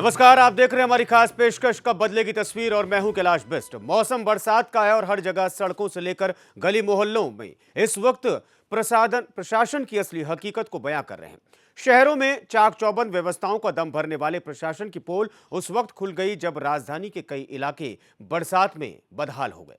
नमस्कार, आप देख रहे हैं हमारी खास पेशकश कब बदलेगी तस्वीर और मैं हूं कैलाश बिस्ट। मौसम बरसात का है और हर जगह सड़कों से लेकर गली मोहल्लों में इस वक्त प्रशासन की असली हकीकत को बयां कर रहे हैं। शहरों में चाक चौबंद व्यवस्थाओं का दम भरने वाले प्रशासन की पोल उस वक्त खुल गई जब राजधानी के कई इलाके बरसात में बदहाल हो गए।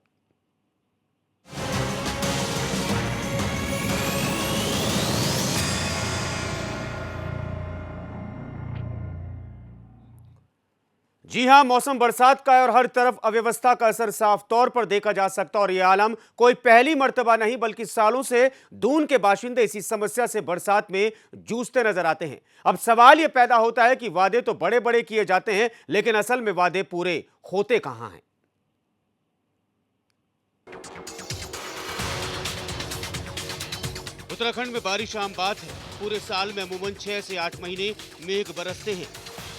जी हां, मौसम बरसात का है और हर तरफ अव्यवस्था का असर साफ तौर पर देखा जा सकता है। और यह आलम कोई पहली मर्तबा नहीं बल्कि सालों से दून के बाशिंदे इसी समस्या से बरसात में जूझते नजर आते हैं। अब सवाल यह पैदा होता है कि वादे तो बड़े बड़े किए जाते हैं, लेकिन असल में वादे पूरे होते कहां हैं। उत्तराखंड में बारिश आम बात है। पूरे साल में अमूमन 6 से 8 महीने मेघ बरसते हैं,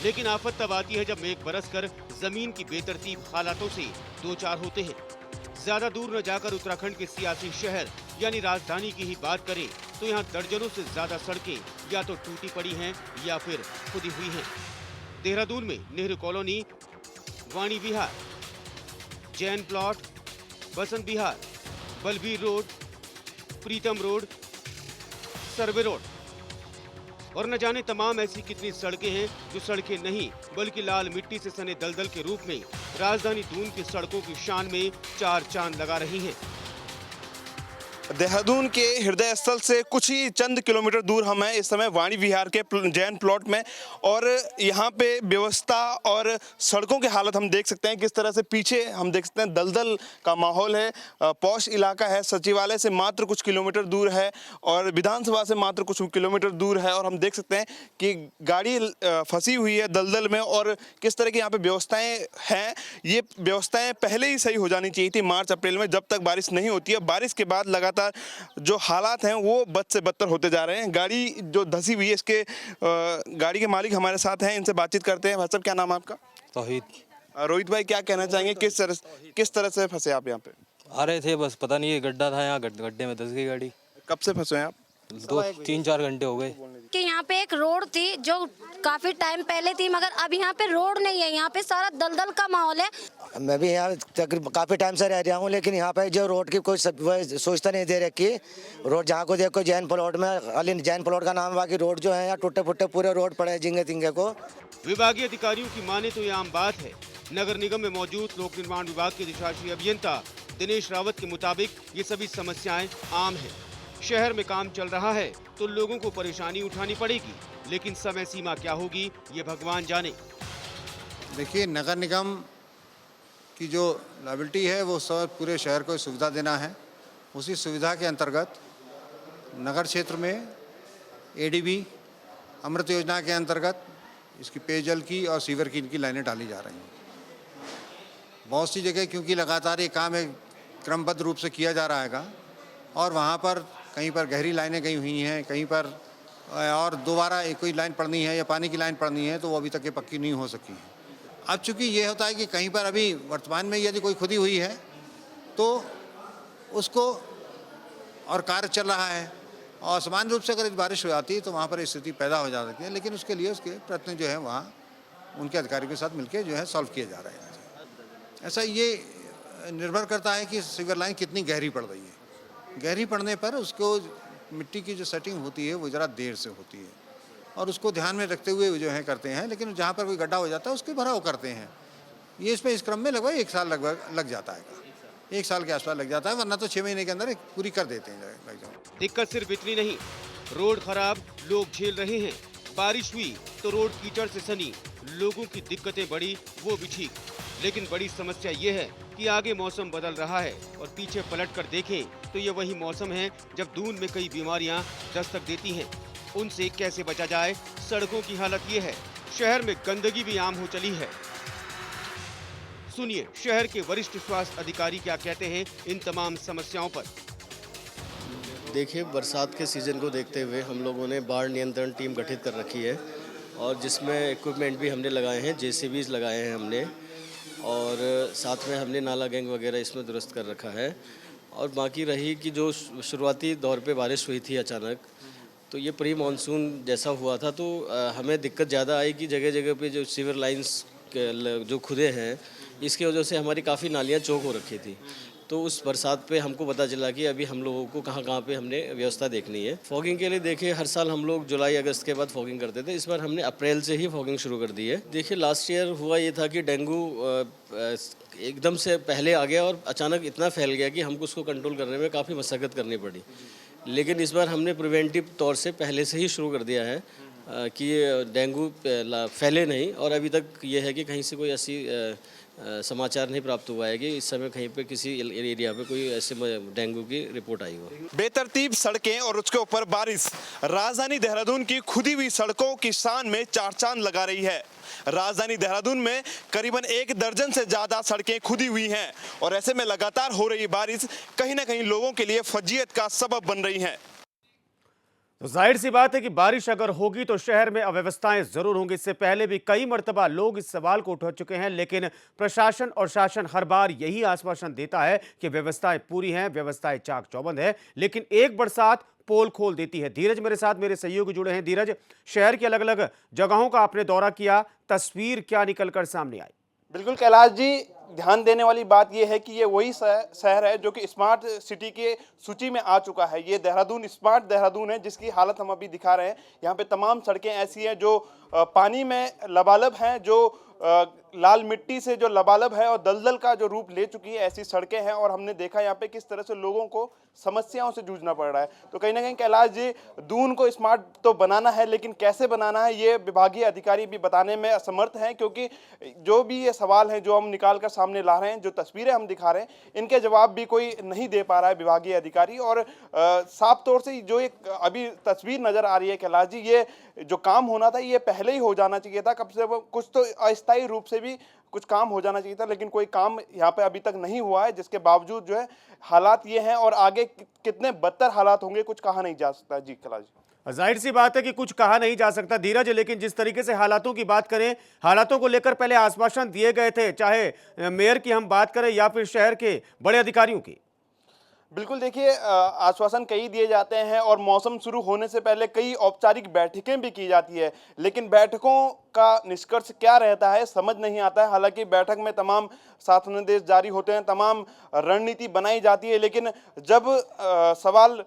लेकिन आफत तब आती है जब मेघ बरसकर जमीन की बेतरतीब हालातों से दो चार होते हैं। ज्यादा दूर न जाकर उत्तराखंड के सियासी शहर यानी राजधानी की ही बात करें तो यहाँ दर्जनों से ज्यादा सड़कें या तो टूटी पड़ी हैं या फिर खुदी हुई हैं। देहरादून में नेहरू कॉलोनी, वाणी विहार, जैन प्लॉट, बसंत विहार, बलबीर रोड, प्रीतम रोड, सर्वे रोड और न जाने तमाम ऐसी कितनी सड़कें हैं जो सड़कें नहीं बल्कि लाल मिट्टी से सने दलदल के रूप में राजधानी दून की सड़कों की शान में चार चांद लगा रही हैं। देहरादून के हृदय स्थल से कुछ ही चंद किलोमीटर दूर हम हैं इस समय वाणी विहार के जैन प्लॉट में, और यहाँ पे व्यवस्था और सड़कों की हालत हम देख सकते हैं किस तरह से। पीछे हम देख सकते हैं दलदल का माहौल है। पौष इलाका है, सचिवालय से मात्र कुछ किलोमीटर दूर है और विधानसभा से मात्र कुछ किलोमीटर दूर है। और हम देख सकते हैं कि गाड़ी फंसी हुई है दलदल में और किस तरह की यहाँ पे व्यवस्थाएं हैं। ये व्यवस्थाएं पहले ही सही हो जानी चाहिए थी मार्च अप्रैल में, जब तक बारिश नहीं होती है। बारिश के बाद लगातार जो हालात हैं वो बद से बदतर होते जा रहे हैं। गाड़ी जो धसी हुई है, इसके गाड़ी के मालिक हमारे साथ हैं, इनसे बातचीत करते हैं। भाई साहब, क्या नाम है आपका? तौहीद। रोहित भाई, क्या कहना चाहेंगे, किस तरह से फंसे आप यहाँ पे? आ रहे थे, बस पता नहीं ये गड्ढा था, यहाँ गड्ढे में धंस गई गाड़ी। कब से फंसे हैं आप? 2-3-4 घंटे हो गए कि यहाँ पे एक रोड थी जो काफी टाइम पहले थी, मगर अब यहाँ पे रोड नहीं है। यहाँ पे सारा दलदल का माहौल है। मैं भी यहाँ काफी टाइम से रह रहा हूँ, लेकिन यहाँ पे जो रोड की कोई सोचता नहीं दे रखी। रोड जहाँ को देखो जैन प्लॉट में, खाली जैन प्लॉट का नाम, बाकी रोड जो है यहाँ टूटे फुटे पूरे रोड पड़े हैं जिंगे तिंगे को। विभागीय अधिकारियों की माने तो यह आम बात है। नगर निगम में मौजूद लोक निर्माण विभाग के अधिशासी अभियंता दिनेश रावत के मुताबिक ये सभी समस्याएं आम है। शहर में काम चल रहा है तो लोगों को परेशानी उठानी पड़ेगी, लेकिन समय सीमा क्या होगी ये भगवान जाने। देखिए, नगर निगम की जो लायबिलिटी है वो सब पूरे शहर को सुविधा देना है। उसी सुविधा के अंतर्गत नगर क्षेत्र में एडीबी अमृत योजना के अंतर्गत इसकी पेयजल की और सीवर की इनकी लाइनें डाली जा रही हैं। बहुत सी जगह क्योंकि लगातार ये काम एक क्रमबद्ध रूप से किया जा रहा है और वहाँ पर कहीं पर गहरी लाइनें गई हुई हैं, कहीं पर और दोबारा एक कोई लाइन पड़नी है या पानी की लाइन पड़नी है तो वो अभी तक ये पक्की नहीं हो सकी है। अब चूँकि ये होता है कि कहीं पर अभी वर्तमान में यदि कोई खुदी हुई है तो उसको और कार्य चल रहा है और सामान्य रूप से अगर बारिश हो जाती है तो वहाँ पर स्थिति पैदा हो जा सकती है, लेकिन उसके लिए उसके प्रयत्न जो है वहाँ उनके अधिकारियों के साथ मिलकर जो है सॉल्व किए जा रहे हैं। ऐसा ये निर्भर करता है कि सीवर लाइन कितनी गहरी पड़ रही है। गहरी पड़ने पर उसको मिट्टी की जो सेटिंग होती है वो ज़रा देर से होती है और उसको ध्यान में रखते हुए जो है करते हैं, लेकिन जहाँ पर कोई गड्ढा हो जाता है उसके भराव करते हैं। ये इसमें इस क्रम में लगभग 1 साल लगभग लग जाता है, 1 साल के आसपास लग जाता है, वरना तो 6 महीने के अंदर पूरी कर देते हैं। दिक्कत सिर्फ इतनी नहीं, रोड खराब, लोग झेल रहे हैं। बारिश हुई तो रोड कीचड़ से सनी, लोगों की दिक्कतें बढ़ी, वो भी ठीक। लेकिन बड़ी समस्या ये है कि आगे मौसम बदल रहा है और पीछे पलट कर देखें तो ये वही मौसम है जब दून में कई बीमारियां दस्तक देती हैं। उनसे कैसे बचा जाए? सड़कों की हालत ये है। शहर में गंदगी भी आम हो चली है। सुनिए शहर के वरिष्ठ स्वास्थ्य अधिकारी क्या कहते हैं इन तमाम समस्याओं पर। देखिए, बरसात के सीज़न को देखते हुए हम लोगों ने बाढ़ नियंत्रण टीम गठित कर रखी है और जिसमें इक्विपमेंट भी हमने लगाए हैं, जेसीबीज लगाए हैं हमने, और साथ में हमने नाला गैंग वगैरह इसमें दुरुस्त कर रखा है। और बाकी रही कि जो शुरुआती दौर पे बारिश हुई थी अचानक, तो ये प्री मानसून जैसा हुआ था तो हमें दिक्कत ज़्यादा आई कि जगह जगह पे जो सीवर लाइंस जो खुदे हैं, इसकी वजह से हमारी काफ़ी नालियाँ चौक हो रखी थी। तो उस बरसात पे हमको पता चला कि अभी हम लोगों को कहाँ कहाँ पे हमने व्यवस्था देखनी है। फॉगिंग के लिए देखिए हर साल हम लोग जुलाई अगस्त के बाद फॉगिंग करते थे, इस बार हमने अप्रैल से ही फॉगिंग शुरू कर दी है। देखिए लास्ट ईयर हुआ ये था कि डेंगू एकदम से पहले आ गया और अचानक इतना फैल गया कि हमको उसको कंट्रोल करने में काफ़ी मशक्क़त करनी पड़ी। लेकिन इस बार हमने प्रिवेंटिव तौर से पहले से ही शुरू कर दिया है कि डेंगू फैले नहीं, और अभी तक ये है कि कहीं से कोई ऐसी समाचार नहीं प्राप्त हुआ है कि इस समय कहीं पे किसी एरिया पे कोई ऐसे डेंगू की रिपोर्ट आई हो। बेतरतीब सड़कें और उसके ऊपर बारिश राजधानी देहरादून की खुदी हुई सड़कों की शान में चार चांद लगा रही है। राजधानी देहरादून में करीबन 1 दर्जन से ज्यादा सड़कें खुदी हुई हैं और ऐसे में लगातार हो रही बारिश कहीं ना कहीं लोगों के लिए फजीयत का सबब बन रही है। तो जाहिर सी बात है कि बारिश अगर होगी तो शहर में अव्यवस्थाएं जरूर होंगी। इससे पहले भी कई मर्तबा लोग इस सवाल को उठा चुके हैं, लेकिन प्रशासन और शासन हर बार यही आश्वासन देता है कि व्यवस्थाएं पूरी हैं, व्यवस्थाएं चाक चौबंद है। लेकिन एक बरसात पोल खोल देती है। धीरज मेरे साथ मेरे सहयोगी जुड़े हैं। धीरज, शहर की अलग अलग जगहों का आपने दौरा किया, तस्वीर क्या निकलकर सामने आई? बिल्कुल कैलाश जी, ध्यान देने वाली बात यह है कि ये वही शहर है जो कि स्मार्ट सिटी की सूची में आ चुका है। ये देहरादून स्मार्ट देहरादून है जिसकी हालत हम अभी दिखा रहे हैं। यहाँ पे तमाम सड़कें ऐसी हैं जो पानी में लबालब हैं, जो लाल मिट्टी से जो लबालब है और दलदल का जो रूप ले चुकी है, ऐसी सड़कें हैं। और हमने देखा यहाँ पे किस तरह से लोगों को समस्याओं से जूझना पड़ रहा है। तो कहीं ना कहीं कैलाश जी, दून को स्मार्ट तो बनाना है, लेकिन कैसे बनाना है ये विभागीय अधिकारी भी बताने में असमर्थ हैं, क्योंकि जो भी ये सवाल हैं जो हम निकाल कर सामने ला रहे हैं, जो तस्वीरें हम दिखा रहे हैं, इनके जवाब भी कोई नहीं दे पा रहा है विभागीय अधिकारी। और साफ तौर से जो एक अभी तस्वीर नजर आ रही है कैलाश जी, ये जो काम होना था ये पहले ही हो जाना चाहिए था। कम से कम कुछ तो अस्थायी रूप से भी कुछ काम हो जाना चाहिए था, लेकिन कोई काम यहाँ पे अभी तक नहीं हुआ है, जिसके बावजूद जो है हालात ये हैं। और आगे कितने बदतर हालात होंगे कुछ कहा नहीं जा सकता। जी कैलाश जी, जाहिर सी बात है कि कुछ कहा नहीं जा सकता धीरज, लेकिन जिस तरीके से हालातों की बात करें, हालातों को लेकर पहले आश्वासन दिए गए थे, चाहे मेयर की हम बात करें या फिर शहर के बड़े अधिकारियों की। बिल्कुल, देखिए आश्वासन कई दिए जाते हैं और मौसम शुरू होने से पहले कई औपचारिक बैठकें भी की जाती है, लेकिन बैठकों का निष्कर्ष क्या रहता है समझ नहीं आता है। हालांकि बैठक में तमाम शासनादेश जारी होते हैं, तमाम रणनीति बनाई जाती है, लेकिन जब सवाल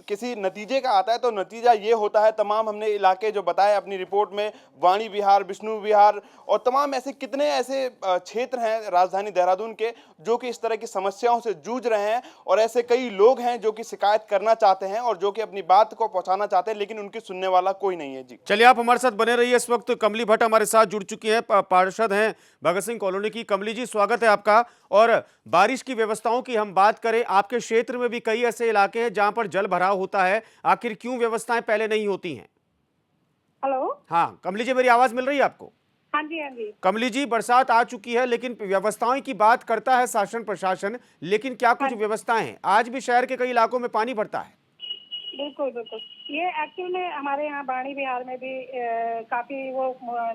किसी नतीजे का आता है तो नतीजा ये होता है। तमाम हमने इलाके जो बताए अपनी रिपोर्ट में, वाणी विहार, विष्णु विहार और तमाम ऐसे कितने ऐसे क्षेत्र हैं राजधानी देहरादून के जो कि इस तरह की समस्याओं से जूझ रहे हैं। और ऐसे कई लोग हैं जो कि शिकायत करना चाहते हैं और जो कि अपनी बात को पहुंचाना चाहते हैं, लेकिन उनकी सुनने वाला कोई नहीं है। जी चलिए, आप हमारे साथ बने रहिए। इस वक्त कमली भट्ट हमारे साथ जुड़ चुकी हैं, पार्षद हैं भगत सिंह कॉलोनी की। कमली जी, स्वागत है आपका। और बारिश की व्यवस्थाओं की हम बात करें, आपके क्षेत्र में भी कई ऐसे इलाके हैं जहां पर जल भराव होता है, आखिर क्यों व्यवस्थाएं पहले नहीं होती हैं? हेलो, हाँ कमली जी, मेरी आवाज मिल रही है आपको? हाँ जी, हाँ जी। कमली जी, बरसात आ चुकी है लेकिन व्यवस्थाओं की बात करता है शासन प्रशासन, लेकिन क्या कुछ व्यवस्थाएं हैं? आज भी शहर के कई इलाकों में पानी भरता है। बिल्कुल बिल्कुल, ये एक्चुअल में हमारे यहाँ बाणी विहार में भी काफी वो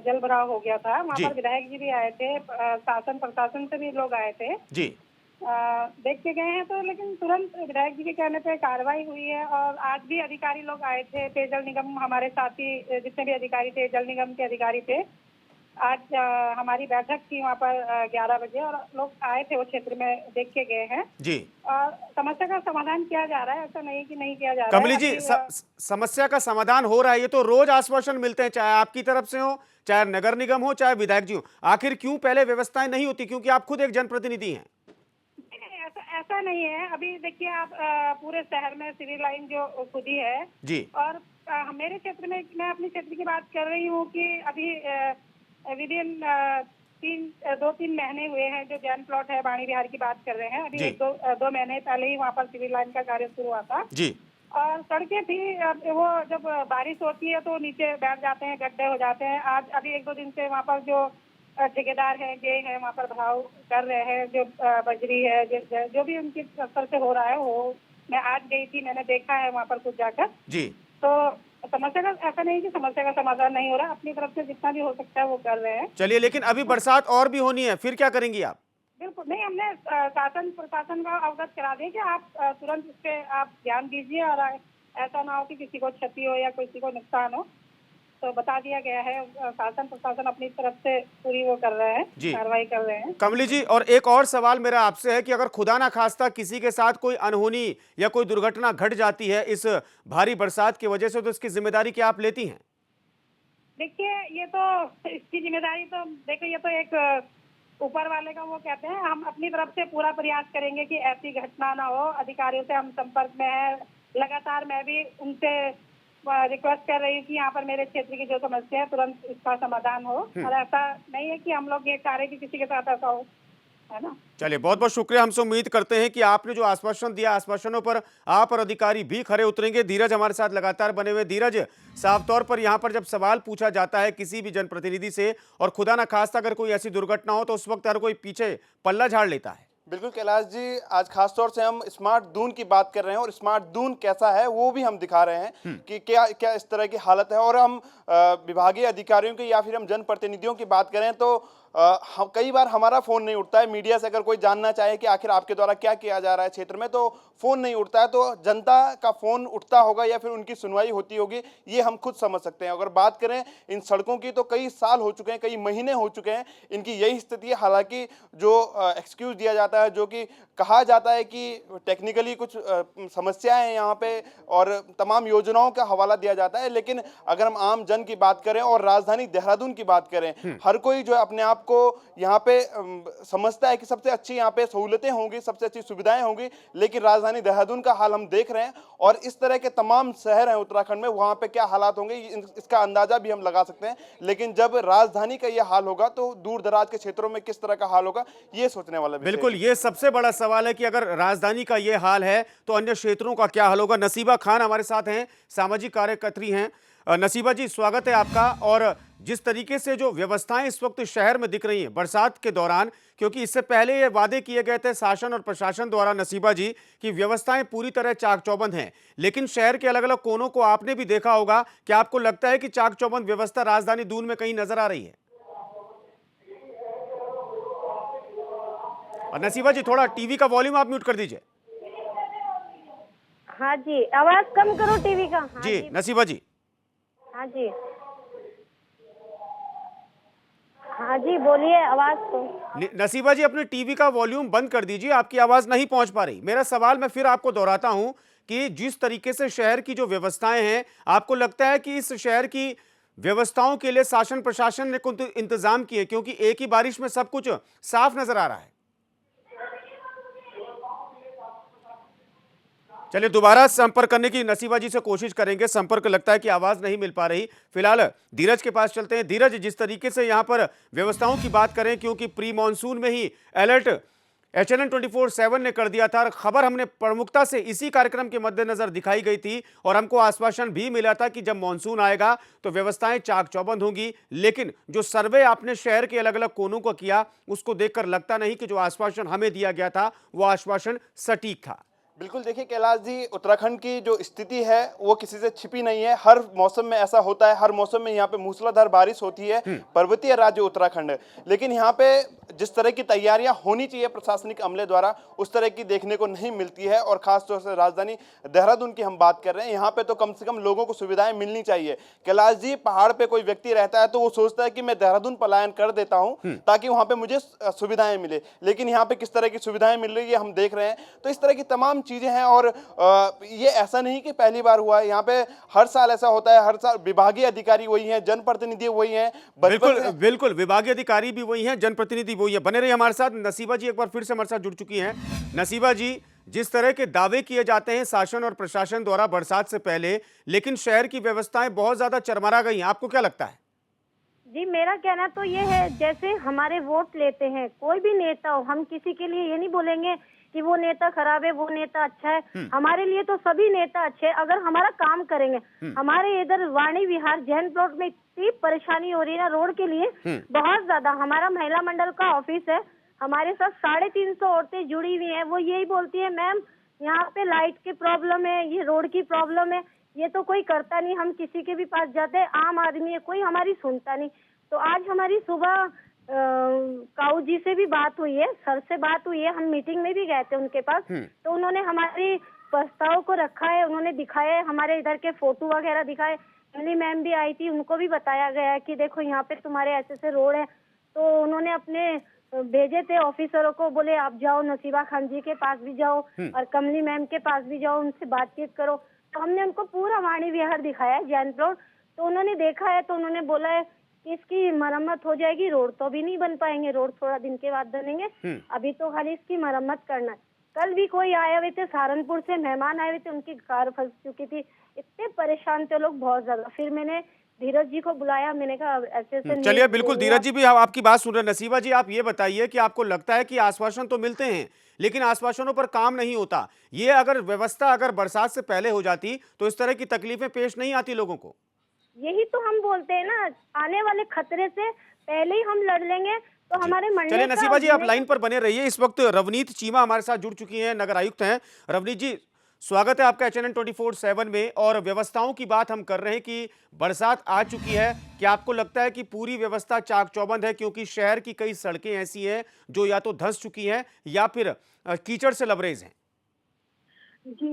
जल भराव हो गया था। वहाँ पर विधायक जी भी आए थे, शासन प्रशासन से भी लोग आए थे जी, देख के गए हैं। तो लेकिन तुरंत विधायक जी के कहने पे कार्रवाई हुई है। और आज भी अधिकारी लोग आए थे, पेयजल निगम हमारे साथी जितने भी अधिकारी थे, जल निगम के अधिकारी थे। आज हमारी बैठक थी वहाँ पर 11 बजे और लोग आए थे, वो क्षेत्र में देख के गए हैं जी। और समस्या का समाधान किया जा रहा है, ऐसा नहीं कि नहीं किया जा रहा है। कमली जी, समस्या का समाधान हो रहा है, ये तो रोज आश्वासन मिलते हैं, चाहे आपकी तरफ से हो, चाहे नगर निगम हो, चाहे विधायक जी हो। आखिर क्यों पहले व्यवस्थाएं नहीं होती? क्योंकि आप खुद एक जनप्रतिनिधि हैं। ऐसा नहीं है। अभी देखिए आप पूरे शहर में सिविल लाइन जो खुदी है जी, और मेरे क्षेत्र में, मैं अपने क्षेत्र की बात कर रही हूँ कि अभी विद इन 2-3 महीने हुए हैं। जो जैन प्लॉट है बाणी विहार की बात कर रहे हैं, अभी 1-2 महीने पहले ही वहाँ पर सिविल लाइन का कार्य शुरू हुआ था जी। और सड़कें थी, वो जब बारिश होती है तो नीचे बैठ जाते हैं, गड्ढे हो जाते हैं। आज अभी 1-2 दिन से वहाँ पर जो ठेकेदार है, ये है, वहाँ पर भराव कर रहे हैं। जो बजरी है, जो भी उनकी स्तर से हो रहा है, वो मैं आज गई थी, मैंने देखा है वहाँ पर कुछ जाकर जी। तो समस्या का ऐसा नहीं कि समस्या का समाधान नहीं हो रहा, अपनी तरफ से जितना भी हो सकता है वो कर रहे हैं। चलिए, लेकिन अभी बरसात और भी होनी है, फिर क्या करेंगी आप? बिल्कुल नहीं, हमने शासन प्रशासन का अवगत करा दिया कि आप तुरंत इस पे आप ध्यान दीजिए और ऐसा ना हो कि किसी को क्षति हो या किसी को नुकसान हो। तो बता दिया गया है, शासन प्रशासन अपनी तरफ से पूरी वो कर रहे हैं, जी। कार्रवाई कर रहे हैं। कमली जी, और एक और सवाल मेरा आपसे है कि अगर खुदा ना खास्ता किसी के साथ कोई अनहोनी या कोई दुर्घटना घट जाती है इस भारी बरसात की वजह से, तो इसकी जिम्मेदारी क्या आप लेती हैं? देखिए, ये तो इसकी जिम्मेदारी तो देखो, ये तो एक ऊपर वाले का वो कहते हैं। हम अपनी तरफ से पूरा प्रयास करेंगे कि ऐसी घटना ना हो। अधिकारियों से हम संपर्क में है लगातार। मैं भी उनसे रिक्वेस्ट कर रही हूँ कि यहाँ पर मेरे क्षेत्र की जो समस्या है तुरंत इसका समाधान हो। और ऐसा नहीं है कि हम लोग ये चाह रहे कि किसी के साथ ऐसा हो, है ना। चलिए, बहुत बहुत शुक्रिया। हमसे उम्मीद करते हैं कि आपने जो आश्वासन दिया, आश्वासनों पर आप और अधिकारी भी खरे उतरेंगे। धीरज हमारे साथ लगातार बने हुए। धीरज, साफ तौर पर यहाँ पर जब सवाल पूछा जाता है किसी भी जनप्रतिनिधि से और खुदा ना खास्ता अगर कोई ऐसी दुर्घटना हो तो उस वक्त हर कोई पीछे पल्ला झाड़ लेता है। बिल्कुल कैलाश जी, आज खास तौर से हम स्मार्ट दून की बात कर रहे हैं और स्मार्ट दून कैसा है वो भी हम दिखा रहे हैं कि क्या क्या इस तरह की हालत है। और हम विभागीय अधिकारियों की या फिर हम जनप्रतिनिधियों की बात करें तो कई बार हमारा फ़ोन नहीं उठता है। मीडिया से अगर कोई जानना चाहे कि आखिर आपके द्वारा क्या किया जा रहा है क्षेत्र में, तो फ़ोन नहीं उठता है। तो जनता का फ़ोन उठता होगा या फिर उनकी सुनवाई होती होगी, ये हम खुद समझ सकते हैं। अगर बात करें इन सड़कों की तो कई साल हो चुके हैं, कई महीने हो चुके हैं, इनकी यही स्थिति है। हालांकि जो एक्सक्यूज़ दिया जाता है, जो कि कहा जाता है कि टेक्निकली कुछ समस्याएं हैं यहाँ पे और तमाम योजनाओं का हवाला दिया जाता है, लेकिन अगर हम आम जन की बात करें और राजधानी देहरादून की बात करें, हर कोई जो है अपने आप को यहाँ पे समझता है कि सबसे अच्छी यहाँ पे सहूलतें होंगी, सबसे अच्छी सुविधाएं होंगी। लेकिन राजधानी देहरादून का हाल हम देख रहे हैं और इस तरह के तमाम शहर हैं उत्तराखंड में, वहाँ पे क्या हालात होंगे इसका अंदाजा भी हम लगा सकते हैं। लेकिन जब राजधानी का ये हाल होगा तो दूर दराज के क्षेत्रों में किस तरह का हाल होगा, ये सोचने वाला विषय है। बिल्कुल, ये सबसे बड़ा सवाल है कि अगर राजधानी का ये हाल है तो अन्य क्षेत्रों का क्या हाल होगा। नसीबा खान हमारे साथ हैं, सामाजिक कार्यकर्त्री हैं। नसीबा जी, स्वागत है आपका। और जिस तरीके से जो व्यवस्थाएं इस वक्त शहर में दिख रही हैं बरसात के दौरान, क्योंकि इससे पहले ये वादे किए गए थे शासन और प्रशासन द्वारा, नसीबा जी, कि व्यवस्थाएं पूरी तरह चाक चौबंद हैं, लेकिन शहर के अलग अलग कोनों को आपने भी देखा होगा। क्या आपको लगता है कि चाक चौबंद व्यवस्था राजधानी दून में कहीं नजर आ रही है? और नसीबा जी, थोड़ा टीवी का वॉल्यूम आप म्यूट कर दीजिए। हाँ जी, आवाज कम करो टीवी का। हाँ जी नसीबा जी। हाँ जी, हाँ जी, बोलिए। आवाज तो नसीबा जी, अपने टीवी का वॉल्यूम बंद कर दीजिए, आपकी आवाज नहीं पहुंच पा रही। मेरा सवाल मैं फिर आपको दोहराता हूं कि जिस तरीके से शहर की जो व्यवस्थाएं हैं, आपको लगता है कि इस शहर की व्यवस्थाओं के लिए शासन प्रशासन ने कुछ इंतजाम किए? क्योंकि एक ही बारिश में सब कुछ साफ नजर आ रहा है। चलिए, दोबारा संपर्क करने की नसीबा जी से कोशिश करेंगे। संपर्क लगता है कि आवाज नहीं मिल पा रही। फिलहाल धीरज के पास चलते हैं। धीरज, जिस तरीके से यहां पर व्यवस्थाओं की बात करें, क्योंकि प्री मॉनसून में ही अलर्ट HNN 24/7 ने कर दिया था, खबर हमने प्रमुखता से इसी कार्यक्रम के मद्देनजर दिखाई गई थी और हमको आश्वासन भी मिला था कि जब मॉनसून आएगा तो व्यवस्थाएं चाक चौबंद होंगी। लेकिन जो सर्वे आपने शहर के अलग अलग कोनों को किया, उसको देखकर लगता नहीं कि जो आश्वासन हमें दिया गया था वो आश्वासन सटीक था। बिल्कुल, देखिए कैलाश जी, उत्तराखंड की जो स्थिति है वो किसी से छिपी नहीं है। हर मौसम में ऐसा होता है, हर मौसम में यहाँ पे मूसलाधार बारिश होती है। पर्वतीय राज्य उत्तराखंड है, लेकिन यहाँ पे जिस तरह की तैयारियां होनी चाहिए प्रशासनिक अमले द्वारा, उस तरह की देखने को नहीं मिलती है। और खासतौर से राजधानी देहरादून की हम बात कर रहे हैं, यहाँ पे तो कम से कम लोगों को सुविधाएं मिलनी चाहिए। कैलाश जी, पहाड़ पे कोई व्यक्ति रहता है तो वो सोचता है कि मैं देहरादून पलायन कर देता हूँ ताकि वहाँ पे मुझे सुविधाएं मिले, लेकिन यहाँ पे किस तरह की सुविधाएं मिल रही है हम देख रहे हैं। तो इस तरह की तमाम चीजें हैं और ये ऐसा नहीं कि पहली बार हुआ है, यहाँ पे हर साल ऐसा होता है। हर साल विभागीय अधिकारी वही हैं, जनप्रतिनिधि वही हैं। बिल्कुल, विभागीय अधिकारी भी वही हैं, जनप्रतिनिधि वही है। बने रहिए हमारे साथ। नसीबा जी एक बार फिर से हमारे साथ जुड़ चुकी हैं। नसीबा जी, जिस तरह के दावे किए जाते हैं शासन और प्रशासन द्वारा बरसात से पहले, लेकिन शहर की व्यवस्थाएं बहुत ज्यादा चरमरा गई हैं, आपको क्या लगता है? जी, मेरा कहना तो ये है, जैसे हमारे वोट लेते हैं कोई भी नेता हो, हम किसी के लिए ये नहीं बोलेंगे कि वो नेता खराब है, वो नेता अच्छा है। हमारे लिए तो सभी नेता अच्छे हैं अगर हमारा काम करेंगे। हमारे इधर वाणी विहार जैन प्लॉट में इतनी परेशानी हो रही है ना रोड के लिए, बहुत ज्यादा। हमारा महिला मंडल का ऑफिस है, हमारे साथ 350 औरतें जुड़ी हुई हैं। वो यही बोलती है, मैम यहाँ पे लाइट की प्रॉब्लम है, ये रोड की प्रॉब्लम है, ये तो कोई करता नहीं। हम किसी के भी पास जाते हैं, आम आदमी है, कोई हमारी सुनता नहीं। तो आज हमारी सुबह काऊ जी से भी बात हुई है, सर से बात हुई है, हम मीटिंग में भी गए थे उनके पास। तो उन्होंने हमारी प्रस्ताव को रखा है, उन्होंने दिखाया है, हमारे इधर के फोटो वगैरह दिखाए। अमली मैम भी आई थी, उनको भी बताया गया है कि देखो यहाँ पे तुम्हारे ऐसे ऐसे रोड है। तो उन्होंने अपने भेजे थे ऑफिसरों को, बोले आप जाओ नसीबा खान जी के पास भी जाओ और कमली मैम के पास भी जाओ, उनसे बातचीत करो। तो हमने उनको पूरा वाणी विहार दिखाया है, जैन प्लॉट। तो उन्होंने देखा है, तो उन्होंने बोला है कि इसकी मरम्मत हो जाएगी। रोड तो अभी नहीं बन पाएंगे, रोड थोड़ा दिन के बाद बनेंगे, अभी तो खाली इसकी मरम्मत करना है। कल भी कोई आए हुए थे, सहारनपुर से मेहमान आए हुए थे, उनकी कार फंस चुकी थी, इतने परेशान थे लोग बहुत ज्यादा। फिर मैंने धीरज जी को बुलाया, मैंने कहा ऐसे ऐसे। चलिए बिल्कुल धीरज जी भी हम आपकी बात सुन रहे हैं। नसीबा जी, आप ये बताइए कि आपको लगता है कि आश्वासन तो मिलते हैं लेकिन आश्वासनों पर काम नहीं होता, ये अगर व्यवस्था अगर बरसात से पहले हो जाती तो इस तरह की तकलीफें पेश नहीं आती लोगों को? यही तो हम बोलते हैं ना, आने वाले खतरे से पहले ही हम लड़ लेंगे तो हमारे मरने चलिए का। नसीबा जी, आप लाइन पर बने रहिए। इस वक्त रवनीत चीमा हमारे साथ जुड़ चुकी हैं, नगर आयुक्त हैं। रवनीत जी, स्वागत है आपका HNN 24/7 में। और व्यवस्थाओं की बात हम कर रहे हैं कि बरसात आ चुकी है, क्या आपको लगता है कि पूरी व्यवस्था चाक चौबंद है? क्योंकि शहर की कई सड़कें ऐसी हैं जो या तो धंस चुकी हैं या फिर कीचड़ से लबरेज हैं। जी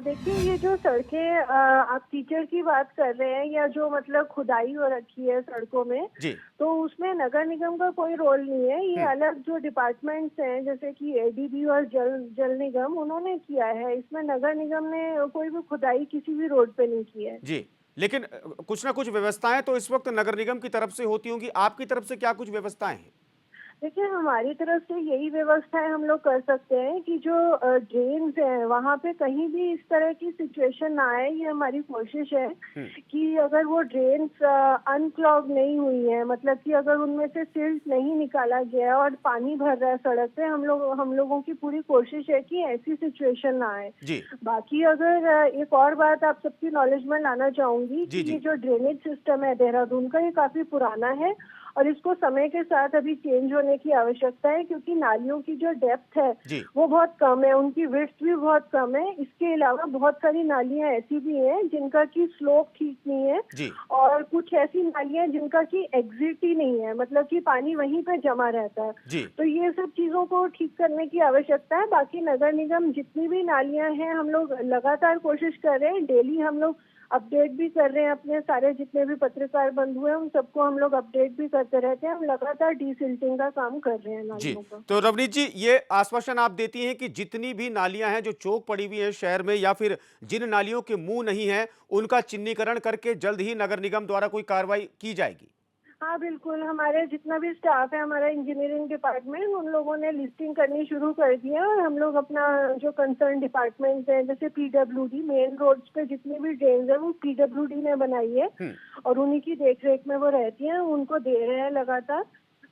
देखिए, ये जो सड़कें आप कीचड़ की बात कर रहे हैं या जो मतलब खुदाई हो रखी है सड़कों में, जी। तो उसमें नगर निगम का कोई रोल नहीं है। ये अलग जो डिपार्टमेंट्स हैं जैसे कि ADB और जल निगम, उन्होंने किया है। इसमें नगर निगम ने कोई भी खुदाई किसी भी रोड पे नहीं की है। जी, लेकिन कुछ ना कुछ व्यवस्थाएं तो इस वक्त नगर निगम की तरफ से होती होंगी, आपकी तरफ से क्या कुछ व्यवस्थाएं हैं? देखिए, हमारी तरफ से यही व्यवस्थाएं हम लोग कर सकते हैं कि जो ड्रेन्स हैं वहाँ पे कहीं भी इस तरह की सिचुएशन ना आए। ये हमारी कोशिश है कि अगर वो ड्रेन्स अनक्लॉग नहीं हुई है, मतलब कि अगर उनमें से सिल्ट नहीं निकाला गया और पानी भर रहा है सड़क पे, हम लोगों की पूरी कोशिश है कि ऐसी सिचुएशन ना आए। बाकी अगर एक और बात आप सबकी नॉलेज में लाना चाहूंगी कि ये जो ड्रेनेज सिस्टम है देहरादून का, ये काफी पुराना है और इसको समय के साथ अभी चेंज होने की आवश्यकता है, क्योंकि नालियों की जो डेप्थ है वो बहुत कम है, उनकी विड्थ भी बहुत कम है। इसके अलावा बहुत सारी नालियां ऐसी भी हैं जिनका की स्लोप ठीक नहीं है और कुछ ऐसी नालियां जिनका की एग्जिट ही नहीं है, मतलब कि पानी वहीं पे जमा रहता है। तो ये सब चीजों को ठीक करने की आवश्यकता है। बाकी नगर निगम जितनी भी नालियां हैं, हम लोग लगातार कोशिश कर रहे हैं, डेली हम लोग अपडेट भी कर रहे हैं। अपने सारे जितने भी पत्रकार बंधु हैं उन सबको हम लोग अपडेट भी करते रहते हैं। हम लगातार डीसिल्टिंग का काम कर रहे हैं नालियों का। तो रवनीत जी, ये आश्वासन आप देती हैं कि जितनी भी नालियां हैं जो चौक पड़ी हुई हैं शहर में या फिर जिन नालियों के मुंह नहीं है, उनका चिन्हीकरण करके जल्द ही नगर निगम द्वारा कोई कार्रवाई की जाएगी? हाँ बिल्कुल, हमारे जितना भी स्टाफ है, हमारा इंजीनियरिंग डिपार्टमेंट, उन लोगों ने लिस्टिंग करनी शुरू कर दी है और हम लोग अपना जो कंसर्न डिपार्टमेंट है जैसे PWD, मेन रोड्स पे जितनी भी ड्रेन्स है वो PWD ने बनाई है और उन्हीं की देखरेख में वो रहती है, उनको दे रहे हैं लगातार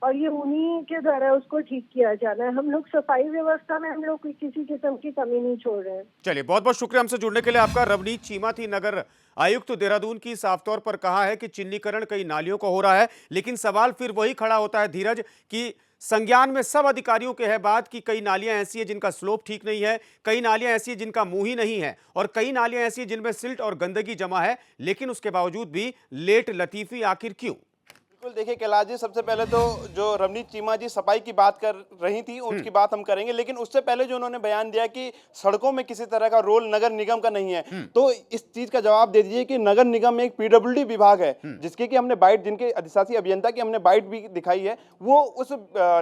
और ये उन्हीं के द्वारा उसको ठीक किया जाना है। हम लोग सफाई व्यवस्था में हम लोग किसी किस्म की कमी नहीं छोड़ रहे हैं। चलिए, बहुत बहुत शुक्रिया हमसे जुड़ने के लिए आपका। रवनीत चीमा थी नगर आयुक्त देहरादून की। साफ तौर पर कहा है कि चिन्हीकरण कई नालियों का हो रहा है, लेकिन सवाल फिर वही खड़ा होता है धीरज कि संज्ञान में सब अधिकारियों के है बात कि कई नालियां ऐसी है जिनका स्लोप ठीक नहीं है, कई नालियां ऐसी है जिनका मुंह ही नहीं है और कई नालियां ऐसी है जिनमें सिल्ट और गंदगी जमा है, लेकिन उसके बावजूद भी लेट लतीफी आखिर क्यों? बिल्कुल, देखिए कैलाश जी, सबसे पहले तो जो रवनीत चीमा जी सफाई की बात कर रही थी उनकी बात हम करेंगे, लेकिन उससे पहले जो उन्होंने बयान दिया कि सड़कों में किसी तरह का रोल नगर निगम का नहीं है, तो इस चीज का जवाब दे दीजिए कि नगर निगम में एक PWD विभाग है जिसके कि हमने बाइट, जिनके अधिशासी अभियंता की हमने बाइट भी दिखाई है, वो उस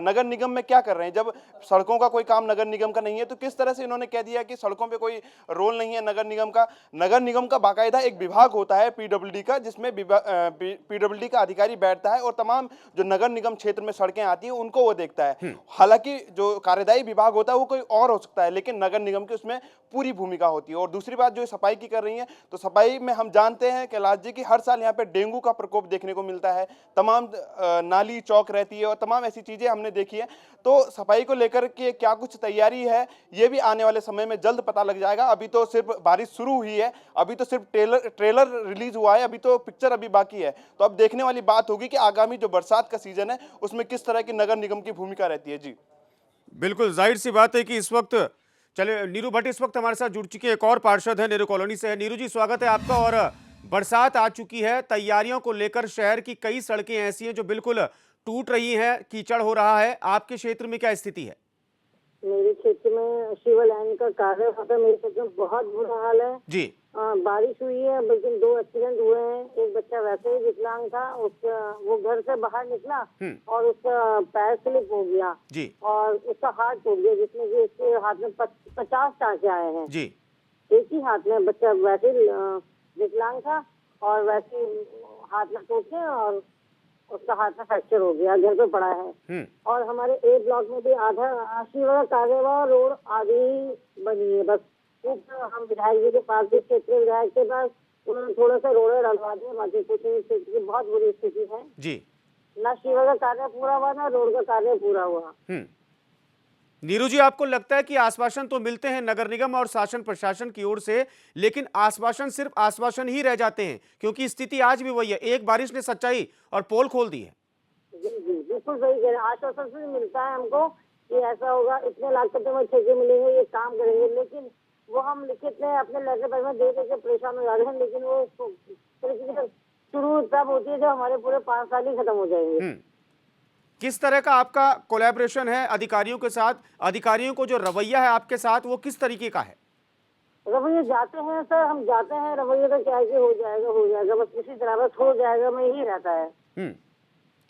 नगर निगम में क्या कर रहे हैं। जब सड़कों का कोई काम नगर निगम का नहीं है तो किस तरह से इन्होंने कह दिया कि सड़कों पर कोई रोल नहीं है नगर निगम का। नगर निगम का बाकायदा एक विभाग होता है PWD का, जिसमें PWD का अधिकारी बैठता है और तमाम जो नगर निगम क्षेत्र में सड़कें आती हैं उनको वो देखता है। हालांकि जो कार्यदायी विभाग होता है वो कोई और हो सकता है, लेकिन नगर निगम की उसमें पूरी भूमिका होती है। और दूसरी बात जो सफाई की कर रही है, तो सफाई में हम जानते हैं कैलाश जी की हर साल यहाँ पे डेंगू का प्रकोप देखने को मिलता है, तमाम नाली चौक रहती है और तमाम ऐसी चीजें हमने देखी है। तो सफाई को लेकर के क्या कुछ तैयारी है ये भी आने वाले समय में जल्द पता लग जाएगा। अभी तो सिर्फ बारिश शुरू हुई है, अभी तो सिर्फ ट्रेलर रिलीज हुआ है, अभी तो पिक्चर अभी बाकी है। तो अब देखने वाली बात होगी कि आगामी जो बरसात का सीजन है उसमें किस तरह की नगर निगम की भूमिका रहती है। जी बिल्कुल, जाहिर सी बात है कि इस वक्त चले नीरू भट्ट इस वक्त हमारे साथ जुड़ चुके हैं, एक और पार्षद है, नेहरू कॉलोनी से है। नीरू जी, स्वागत है आपका। और बरसात आ चुकी है, तैयारियों को लेकर शहर की कई सड़कें ऐसी हैं जो बिल्कुल टूट रही हैं, कीचड़ हो रहा है, आपके क्षेत्र में क्या स्थिति है? मेरे क्षेत्र में शिवा लाइन का कार्य होता है। मेरे क्षेत्र में बहुत बुरा हाल है जी। बारिश हुई है लेकिन 2 एक्सीडेंट हुए हैं। एक बच्चा वैसे ही विकलांग था, उसका वो घर से बाहर निकला और उसका पैर स्लिप हो गया जी। और उसका हाथ टूट गया, जिसमें कि उसके हाथ में 50 टाँके आए हैं जी। एक ही हाथ में। बच्चा वैसे ही विकलांग था और वैसे ही हाथ में टूटे और उसका हाथ में फ्रैक्चर हो गया, घर पे पड़ा है। और हमारे ए ब्लॉक में भी आधा शिवा कार्यवाह रोड आधी बनी है। बस हम विधायक जी के पास भी, क्षेत्रीय विधायक के पास, उन्होंने थोड़ा सा रोड डलवा दिया, बाकी कुछ नहीं। क्षेत्र की बहुत बुरी स्थिति है जी। ना शिवा का कार्य पूरा हुआ ना रोड का कार्य पूरा हुआ। नीरू जी, आपको लगता है कि आश्वासन तो मिलते हैं नगर निगम और शासन प्रशासन की ओर से, लेकिन आश्वासन सिर्फ आश्वासन ही रह जाते हैं, क्योंकि स्थिति आज भी वही है। एक बारिश ने सच्चाई और पोल खोल दी है। जी जी बिल्कुल सही कह रहे हैं। आश्वासन से मिलता है हमको कि ऐसा होगा, इतने लाख रुपए में ठेके मिलेंगे, ये काम करेंगे, लेकिन वो हम लिखित में अपने लेटर पर में दे के परेशान हो जा रहे हैं। लेकिन वो शुरू तब होती है जब हमारे पूरे 5 साल ही खत्म हो जाएंगे। किस तरह का आपका कोलैबोरेशन है अधिकारियों के साथ? अधिकारियों को जो रवैया है आपके साथ वो किस तरीके का है? रवैया जाते हैं सर, हम जाते हैं, रवैया तो क्या है कि हो जाएगा बस इसी तरह, बस हो जाएगा में ही रहता है।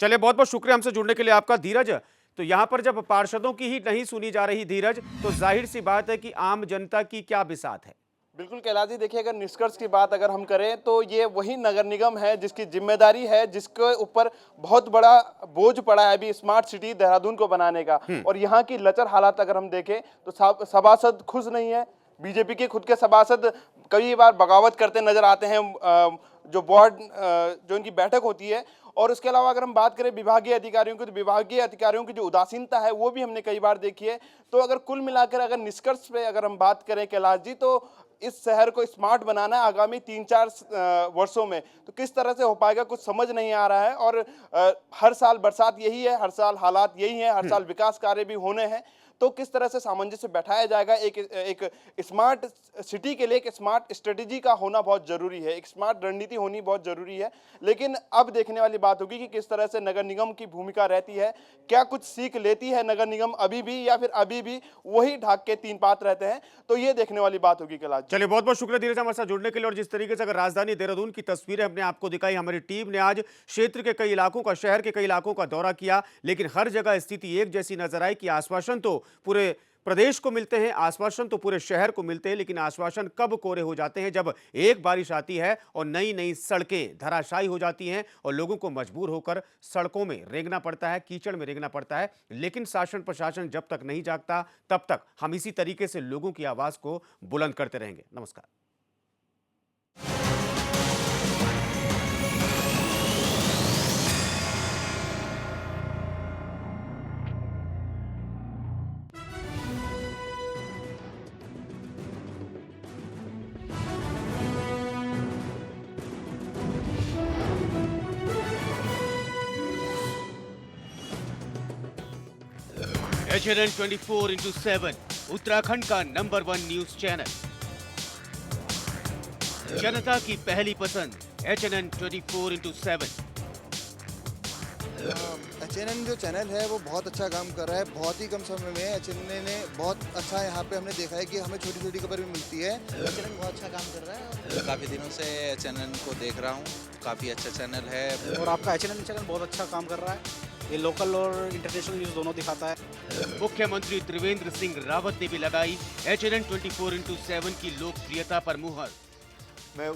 चलिए, बहुत बहुत शुक्रिया हमसे जुड़ने के लिए आपका धीरज। तो यहाँ पर जब पार्षदों की ही नहीं सुनी जा रही धीरज, तो जाहिर सी बात है कि आम जनता की क्या बिसात है। बिल्कुल कैलाश जी, देखिए अगर निष्कर्ष की बात अगर हम करें तो ये वही नगर निगम है जिसकी जिम्मेदारी है, जिसके ऊपर बहुत बड़ा बोझ पड़ा है अभी स्मार्ट सिटी देहरादून को बनाने का। और यहाँ की लचर हालात अगर हम देखें तो सभासद खुश नहीं है। बीजेपी के खुद के सभासद कई बार बगावत करते नजर आते हैं जो बोर्ड जो इनकी बैठक होती है। और उसके अलावा अगर हम बात करें विभागीय अधिकारियों की, तो विभागीय अधिकारियों की जो उदासीनता है वो भी हमने कई बार देखी है। तो अगर कुल मिलाकर अगर निष्कर्ष पे अगर हम बात करें कैलाश जी, तो इस शहर को स्मार्ट बनाना है आगामी 3-4 वर्षों में, तो किस तरह से हो पाएगा कुछ समझ नहीं आ रहा है। और हर साल बरसात यही है, हर साल हालात यही है, हर साल विकास कार्य भी होने हैं, तो किस तरह से सामंजस्य बैठाया जाएगा। एक स्मार्ट सिटी के लिए एक स्मार्ट स्ट्रेटेजी का होना बहुत जरूरी है, एक स्मार्ट रणनीति होनी बहुत जरूरी है। लेकिन अब देखने वाली बात होगी कि किस तरह से नगर निगम की भूमिका रहती है, क्या कुछ सीख लेती है नगर निगम अभी भी, या फिर अभी भी वही ढाक के 3 पात रहते हैं, तो ये देखने वाली बात होगी कैलाश। चलिए, बहुत बहुत शुक्रिया धीरज हमारे साथ जुड़ने के लिए। और जिस तरीके से अगर राजधानी देहरादून की तस्वीरें हमने आपको दिखाई, हमारी टीम ने आज क्षेत्र के कई इलाकों का, शहर के कई इलाकों का दौरा किया, लेकिन हर जगह स्थिति एक जैसी नजर आई कि आश्वासन तो पूरे प्रदेश को मिलते हैं, आश्वासन तो पूरे शहर को मिलते हैं, लेकिन आश्वासन कब कोरे हो जाते हैं? जब एक बारिश आती है और नई नई सड़कें धराशायी हो जाती हैं और लोगों को मजबूर होकर सड़कों में रेंगना पड़ता है, कीचड़ में रेंगना पड़ता है। लेकिन शासन प्रशासन जब तक नहीं जागता, तब तक हम इसी तरीके से लोगों की आवाज को बुलंद करते रहेंगे। नमस्कार। HNN 24/7 उत्तराखंड का नंबर 1 न्यूज चैनल, जनता की पहली पसंद HNN 24/7। HNN जो चैनल है वो बहुत अच्छा काम कर रहा है। बहुत ही कम समय में HNN ने बहुत अच्छा, यहाँ पे हमने देखा है कि हमें छोटी छोटी खबर भी मिलती है। HNN बहुत अच्छा काम कर रहा है। काफ़ी दिनों से HNN को देख रहा हूँ, काफ़ी अच्छा चैनल है। और आपका HNN चैनल बहुत अच्छा काम कर रहा है, ये लोकल और इंटरनेशनल न्यूज़ दोनों दिखाता है। मुख्यमंत्री त्रिवेंद्र सिंह रावत ने भी लगाई HNN 24/7 की लोकप्रियता पर मुहर। मैं